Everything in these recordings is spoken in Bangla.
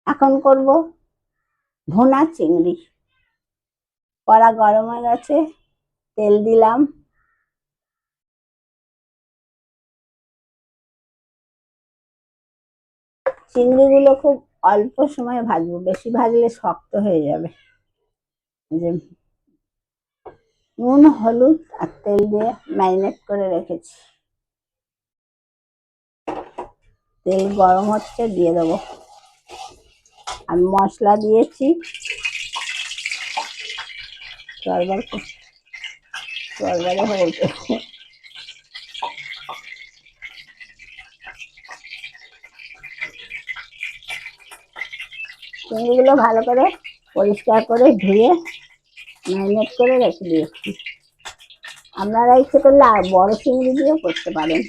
এখন করব ভুনা চিংড়ি। কড়া গরম হয়ে গেছে, তেল দিলাম। চিংড়িগুলো খুব অল্প সময় ভাজবো, বেশি ভাজলে শক্ত হয়ে যাবে। যে নুন, হলুদ আর তেল দিয়ে ম্যারিনেট করে রেখেছি। তেল গরম হচ্ছে, দিয়ে দেবো। আমি মশলা দিয়েছি। তরকারি হয়ে গেছে। চিংড়িগুলো ভালো করে পরিষ্কার করে ধুয়ে ম্যারিনেট করে রেখে দিয়েছি। আপনারা ইচ্ছে করলে আর বড় চিংড়ি দিয়েও করতে পারেন।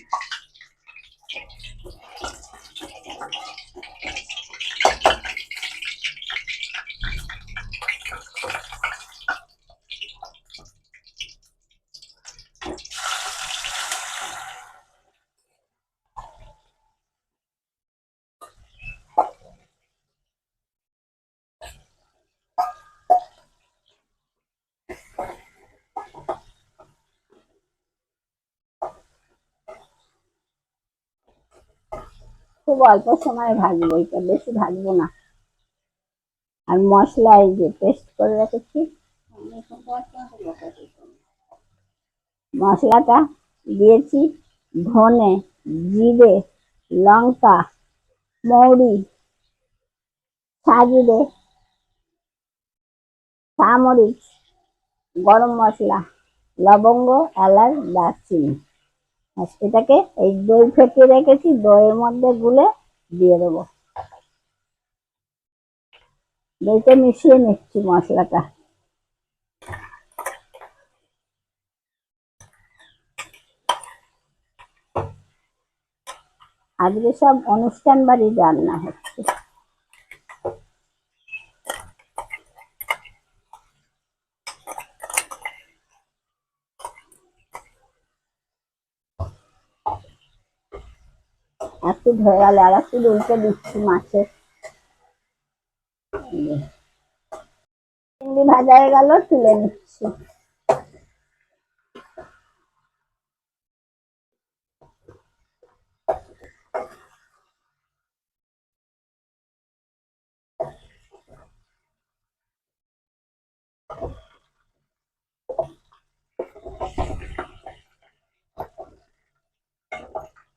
খুব অল্প সময় ভাজবো, এটা বেশি ভাজবো না। আর মশলা এই যে পেস্ট করে রেখেছি, মশলাটা দিয়েছি। ধনে, জিরে, লঙ্কা, মৌরি, সাজিরে, চামরিচ, গরম মশলা, লবঙ্গ, এলাচ, দারচিনি। এটাকে এই দই ফেটিয়ে রেখেছি, দইয়ের মধ্যে গুলে দিয়ে দেবো। দইটা মিশিয়ে নিচ্ছি মশলাটা। আজকে সব অনুষ্ঠান বাড়ির রান্না হচ্ছে। একটু ধরে গেলে আর একটু উল্টে দিচ্ছি মাছের। চিংড়ি ভাজা হয়ে গেল, তুলে নিচ্ছি।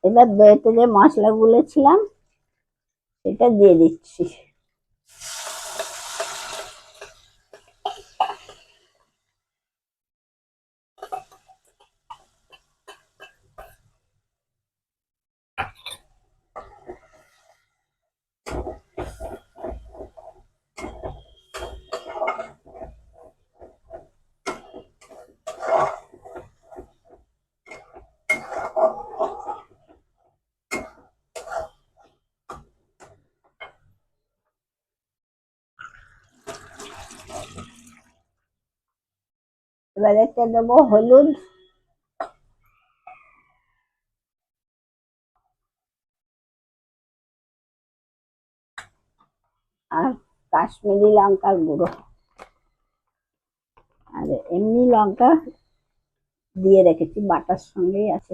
এবার দইতে যে মশলা গুলেছিলাম সেটা দিয়ে দিচ্ছি। এবার এতে দেবো হলুদ, আর কাশ্মীরি লঙ্কার গুঁড়ো। আর এমনি লঙ্কা দিয়ে রেখেছি, বাটার সঙ্গেই আছে।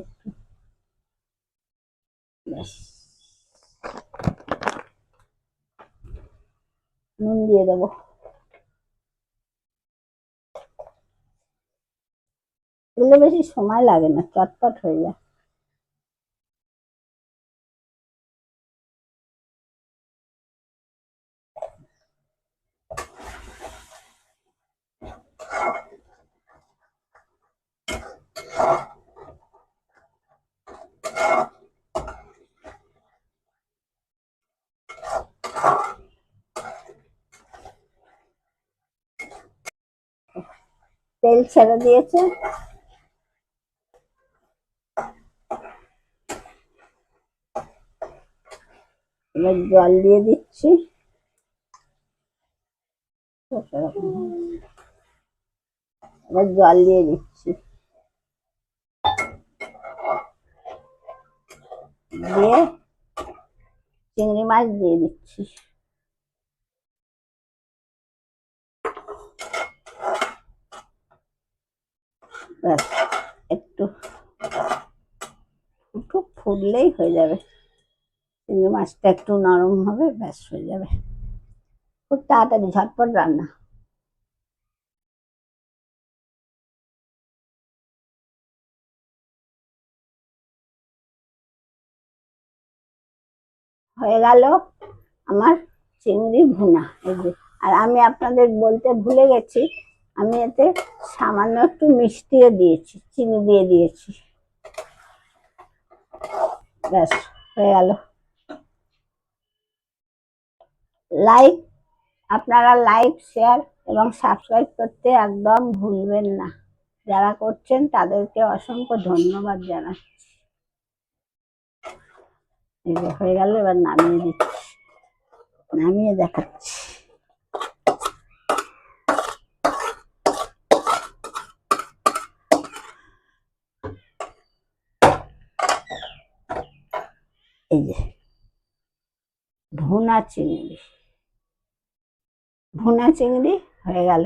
নুন দিয়ে দেবো। এগুলো বেশি সময় লাগে না, চটপট হয়ে যায়। তেল ছেড়ে দিয়েছে। এবার জল দিয়ে দিচ্ছি। এবার জল দিয়ে দিচ্ছি, দিয়ে চিংড়ি মাছ দিয়ে দিচ্ছি। ব্যাস, একটু ফুটলেই হয়ে যাবে। চিংড়ি মাছটা একটু নরম হবে, ব্যাস হয়ে যাবে। খুব তাড়াতাড়ি ঝটপট রান্না। হয়ে গেল আমার চিংড়ি ভুনা, এই যে। আর আমি আপনাদের বলতে ভুলে গেছি, আমি এতে সামান্য একটু মিষ্টিও দিয়েছি, চিনি দিয়ে দিয়েছি। ব্যাস হয়ে গেল। লাইক, আপনারা লাইক, শেয়ার এবং সাবস্ক্রাইব করতে একদম ভুলবেন না। যারা করছেন তাদেরকে অসংখ্য ধন্যবাদ জানাচ্ছি। এই যে হয়ে গেল, এবার নামিয়ে দিচ্ছি, নামিয়ে দেখাচ্ছি। এই যে ভুনা চিংড়ি, ভুনা চিংড়ি হয়ে গেল।